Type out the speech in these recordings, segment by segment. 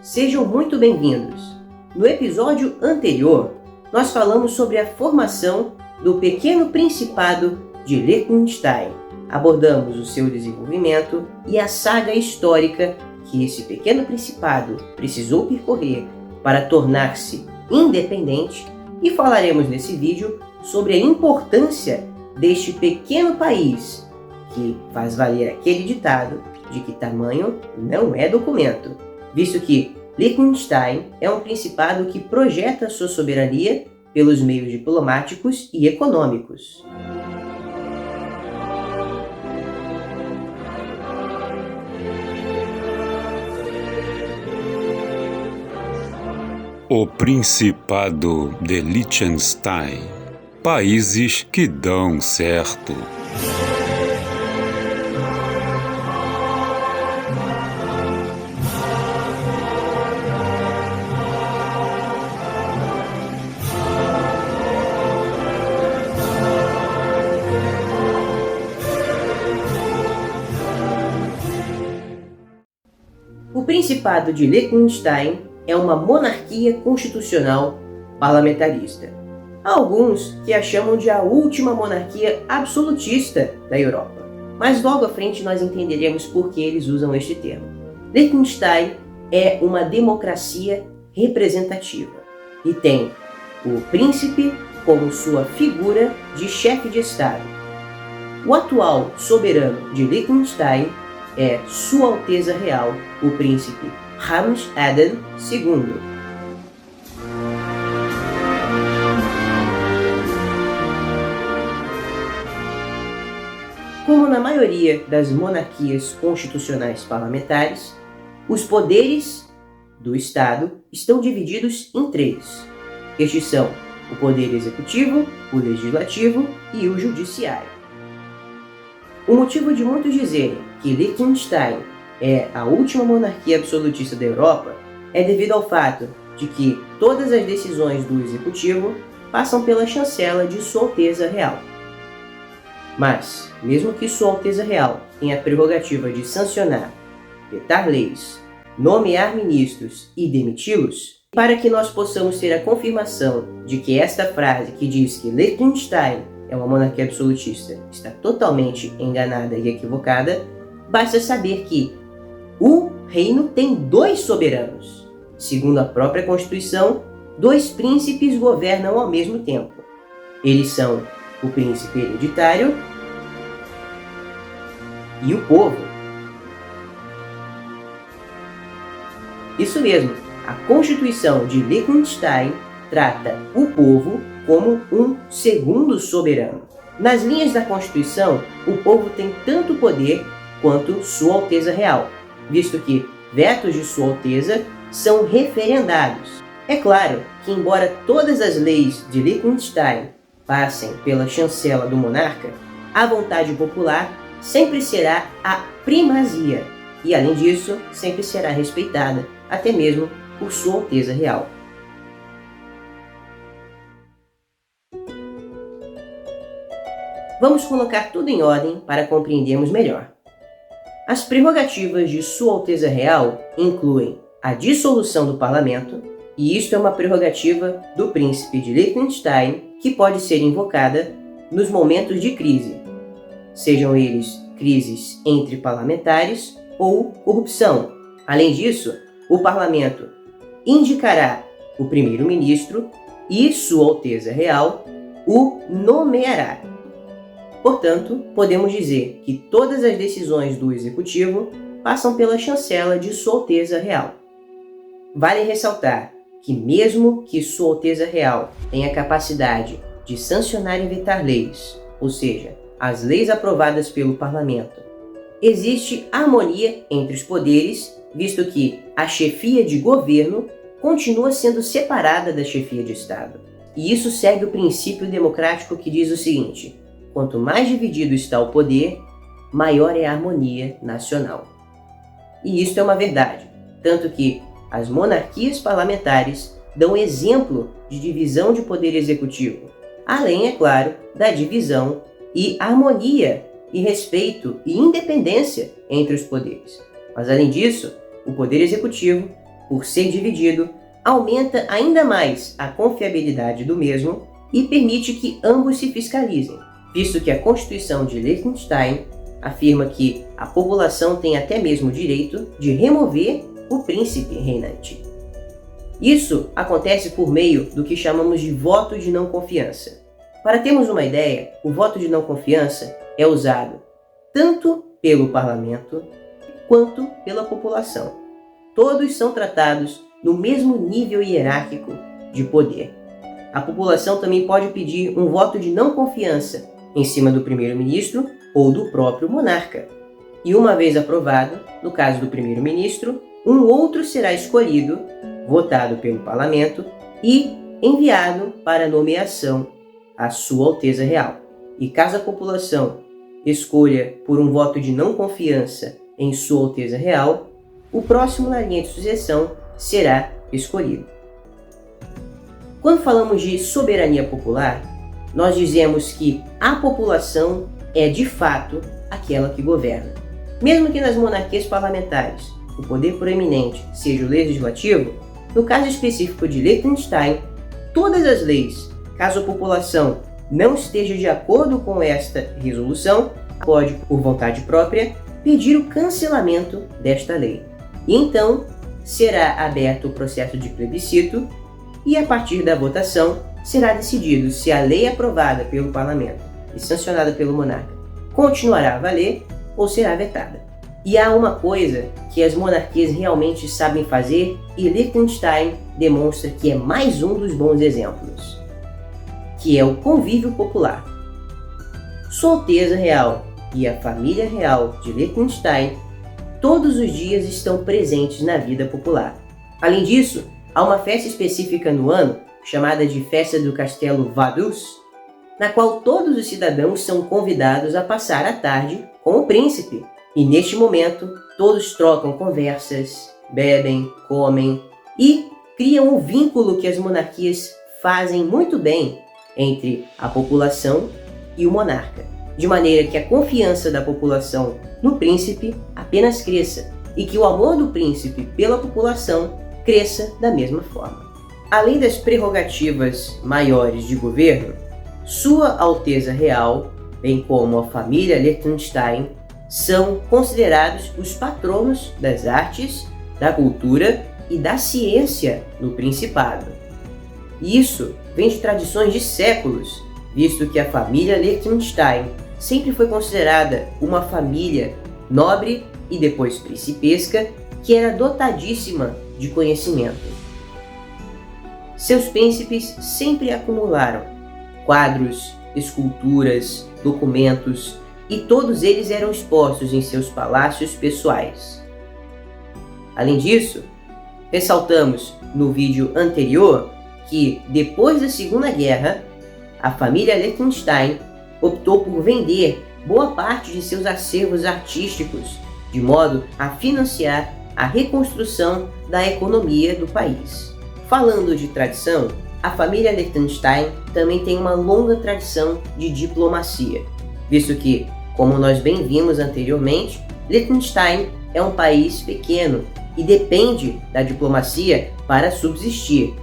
Sejam muito bem-vindos! No episódio anterior, nós falamos sobre a formação do pequeno principado de Liechtenstein. Abordamos o seu desenvolvimento e a saga histórica que esse pequeno principado precisou percorrer para tornar-se independente e falaremos nesse vídeo sobre a importância deste pequeno país que faz valer aquele ditado de que tamanho não é documento, visto que Liechtenstein é um principado que projeta sua soberania pelos meios diplomáticos e econômicos. O Principado de Liechtenstein. Países que dão certo. O Principado de Liechtenstein é uma monarquia constitucional parlamentarista. Há alguns que a chamam de a última monarquia absolutista da Europa, mas logo à frente nós entenderemos por que eles usam este termo. Liechtenstein é uma democracia representativa e tem o príncipe como sua figura de chefe de Estado. O atual soberano de Liechtenstein é Sua Alteza Real, o príncipe Ramseden II. Como na maioria das monarquias constitucionais parlamentares, os poderes do Estado estão divididos em três. Estes são o poder executivo, o legislativo e o judiciário. O motivo de muitos dizerem que Liechtenstein é a última monarquia absolutista da Europa é devido ao fato de que todas as decisões do executivo passam pela chancela de Sua Alteza Real. Mas, mesmo que Sua Alteza Real tenha a prerrogativa de sancionar, vetar leis, nomear ministros e demiti-los, para que nós possamos ter a confirmação de que esta frase que diz que Liechtenstein é uma monarquia absolutista está totalmente enganada e equivocada, basta saber que o reino tem dois soberanos. Segundo a própria Constituição, dois príncipes governam ao mesmo tempo. Eles são o príncipe hereditário e o povo. Isso mesmo, a Constituição de Liechtenstein trata o povo como um segundo soberano. Nas linhas da Constituição, o povo tem tanto poder quanto Sua Alteza Real, visto que vetos de Sua Alteza são referendados. É claro que, embora todas as leis de Liechtenstein passem pela chancela do monarca, a vontade popular sempre será a primazia e, além disso, sempre será respeitada, até mesmo por Sua Alteza Real. Vamos colocar tudo em ordem para compreendermos melhor. As prerrogativas de Sua Alteza Real incluem a dissolução do parlamento, e isto é uma prerrogativa do príncipe de Liechtenstein que pode ser invocada nos momentos de crise, sejam eles crises entre parlamentares ou corrupção. Além disso, o parlamento indicará o primeiro-ministro e Sua Alteza Real o nomeará. Portanto, podemos dizer que todas as decisões do executivo passam pela chancela de Sua Alteza Real. Vale ressaltar que mesmo que Sua Alteza Real tenha capacidade de sancionar e vetar leis, ou seja, as leis aprovadas pelo parlamento, existe harmonia entre os poderes, visto que a chefia de governo continua sendo separada da chefia de Estado. E isso segue o princípio democrático que diz o seguinte: quanto mais dividido está o poder, maior é a harmonia nacional. E isso é uma verdade, tanto que as monarquias parlamentares dão exemplo de divisão de poder executivo, além, é claro, da divisão e harmonia e respeito e independência entre os poderes. Mas, além disso, o poder executivo por ser dividido, aumenta ainda mais a confiabilidade do mesmo e permite que ambos se fiscalizem, visto que a Constituição de Liechtenstein afirma que a população tem até mesmo o direito de remover o príncipe reinante. Isso acontece por meio do que chamamos de voto de não confiança. Para termos uma ideia, o voto de não confiança é usado tanto pelo parlamento quanto pela população. Todos são tratados no mesmo nível hierárquico de poder. A população também pode pedir um voto de não confiança em cima do primeiro-ministro ou do próprio monarca. E uma vez aprovado, no caso do primeiro-ministro, um outro será escolhido, votado pelo parlamento e enviado para nomeação à Sua Alteza Real. E caso a população escolha por um voto de não confiança em Sua Alteza Real, o próximo na linha de sucessão será escolhido. Quando falamos de soberania popular, nós dizemos que a população é de fato aquela que governa. Mesmo que nas monarquias parlamentares o poder proeminente seja o legislativo, no caso específico de Liechtenstein, todas as leis, caso a população não esteja de acordo com esta resolução, pode, por vontade própria, pedir o cancelamento desta lei. E então será aberto o processo de plebiscito e, a partir da votação, será decidido se a lei aprovada pelo parlamento e sancionada pelo monarca continuará a valer ou será vetada. E há uma coisa que as monarquias realmente sabem fazer e Liechtenstein demonstra que é mais um dos bons exemplos, que é o convívio popular. Sua Alteza Real e a família real de Liechtenstein todos os dias estão presentes na vida popular. Além disso, há uma festa específica no ano, chamada de Festa do Castelo Vaduz, na qual todos os cidadãos são convidados a passar a tarde com o príncipe. E neste momento, todos trocam conversas, bebem, comem e criam um vínculo que as monarquias fazem muito bem entre a população e o monarca, de maneira que a confiança da população no príncipe apenas cresça e que o amor do príncipe pela população cresça da mesma forma. Além das prerrogativas maiores de governo, Sua Alteza Real, bem como a família Liechtenstein, são considerados os patronos das artes, da cultura e da ciência no Principado. Isso vem de tradições de séculos, visto que a família Liechtenstein sempre foi considerada uma família nobre e depois principesca que era dotadíssima de conhecimento. Seus príncipes sempre acumularam quadros, esculturas, documentos, e todos eles eram expostos em seus palácios pessoais. Além disso, ressaltamos no vídeo anterior que, depois da Segunda Guerra, a família Liechtenstein optou por vender boa parte de seus acervos artísticos, de modo a financiar a reconstrução da economia do país. Falando de tradição, a família Liechtenstein também tem uma longa tradição de diplomacia, visto que, como nós bem vimos anteriormente, Liechtenstein é um país pequeno e depende da diplomacia para subsistir,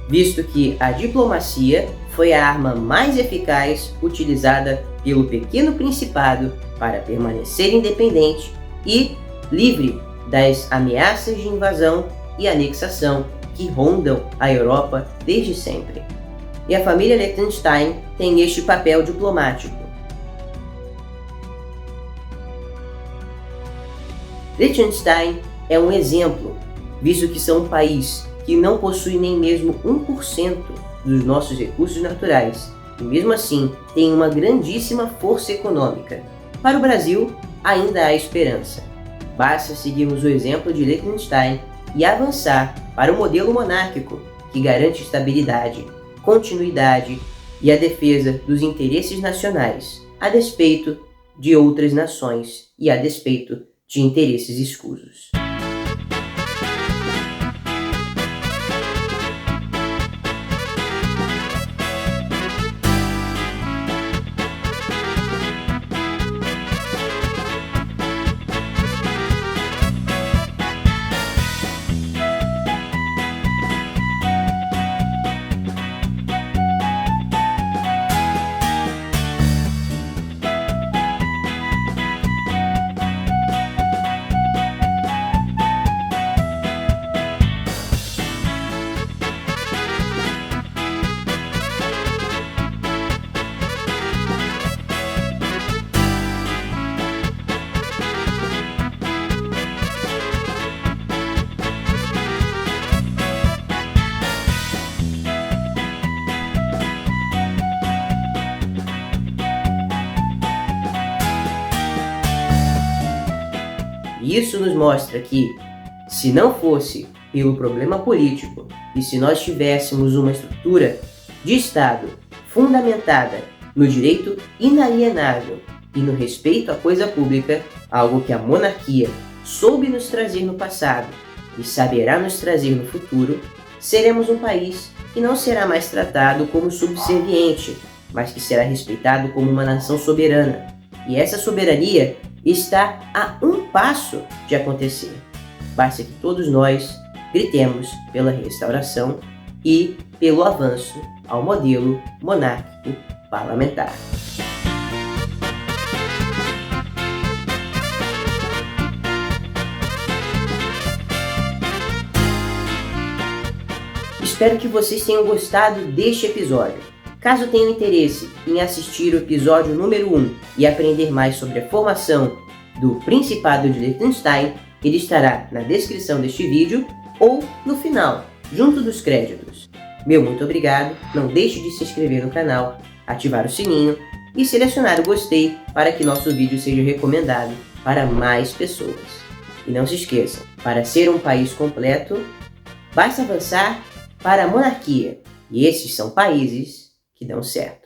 visto que a diplomacia foi a arma mais eficaz utilizada pelo pequeno principado para permanecer independente e livre das ameaças de invasão e anexação que rondam a Europa desde sempre. E a família Liechtenstein tem este papel diplomático. Liechtenstein é um exemplo, visto que são um país que não possui nem mesmo 1% dos nossos recursos naturais, e mesmo assim tem uma grandíssima força econômica. Para o Brasil, ainda há esperança. Basta seguirmos o exemplo de Liechtenstein e avançar para o modelo monárquico, que garante estabilidade, continuidade e a defesa dos interesses nacionais, a despeito de outras nações e a despeito de interesses escusos. Isso nos mostra que, se não fosse pelo problema político e se nós tivéssemos uma estrutura de Estado fundamentada no direito inalienável e no respeito à coisa pública, algo que a monarquia soube nos trazer no passado e saberá nos trazer no futuro, seremos um país que não será mais tratado como subserviente, mas que será respeitado como uma nação soberana. E essa soberania está a um passo de acontecer. Basta que todos nós gritemos pela restauração e pelo avanço ao modelo monárquico parlamentar. Espero que vocês tenham gostado deste episódio. Caso tenham interesse em assistir o episódio número 1 e aprender mais sobre a formação do Principado de Liechtenstein, ele estará na descrição deste vídeo ou no final, junto dos créditos. Meu muito obrigado, não deixe de se inscrever no canal, ativar o sininho e selecionar o gostei para que nosso vídeo seja recomendado para mais pessoas. E não se esqueçam, para ser um país completo, basta avançar para a monarquia, e esses são países que dão certo.